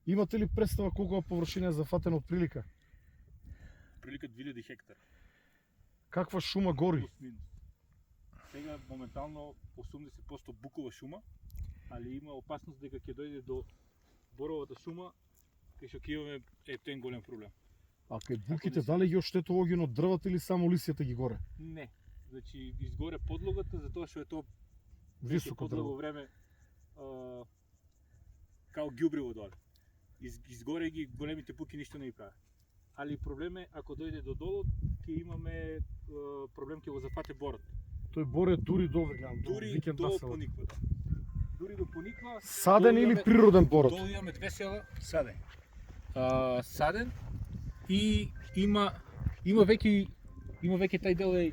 Имате ли представа колко површина е зафатена од прилика? Прилика 2000 хектара. Каква шума гори? Плюс-минус. Сега моментално 80% букова шума, али има опасност дека ќе дојде до боровата шума, кај што ќе имаме тен голем проблем. А кај буките дали ги оштетува огино дрвата или само лисијата ги горе? Не. Значи изгоре подлогата затоа што е тоа Високо подлого дрво. време као ѓубриво доле. Изгоре ги големите буки ништо не ги прави. Али проблем е ако дојде до долот ќе имаме проблем, ќе го зафате борот. Тој бор е дури до овде, гледам, Дури викенд до населот. пониква. Дури до пониква. Саден или природен борот? Долу имаме две села. Саден. Саден и има веќе тај дел е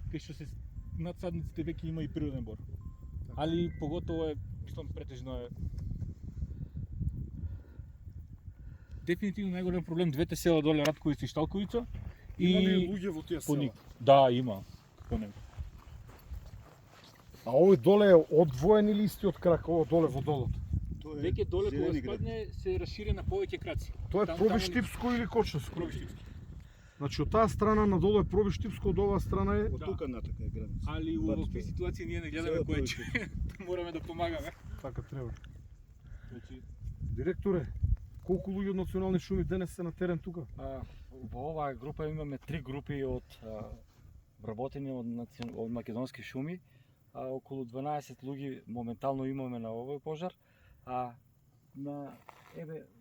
кај што се над садниците веќе има и природен бор. Али поготово е што претежно е. Дефинитивно најголем проблем двете села доле Ратковица и Шталковица Има ли и луѓе во тие села? Поник. Да, има. Поне. А овој доле е одвоен или истиот крак, ово доле во долот? Тоа Веќе доле кога зелени град. спадне се разшири на повеќе краци. Тоа е Таму- Пробиштипско или Кочевско? Пробиштипски. Значи од таа страна надолу е Пробиштипско, од оваа страна е... Од тука натака е граница. Али во овакви ситуации ние не гледаме Сега кој повеќе. е. Мораме да помагаме. Така треба. Значи, Директоре, колку луѓе од национални шуми денес се на терен тука? Во оваа група имаме 3 групи од вработени од македонски шуми, околу 12 луѓе моментално имаме на овој пожар, а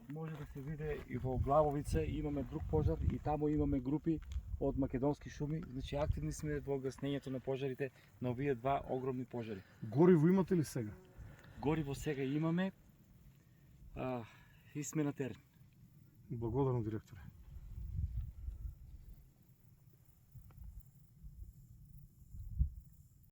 може да се види и во Главовица имаме друг пожар и таму имаме групи од македонски шуми, значи активни сме во гаснењето на пожарите на овие два огромни пожари. Гориво имате ли сега? Гориво сега имаме и сме на терен. Благодарам, директоре.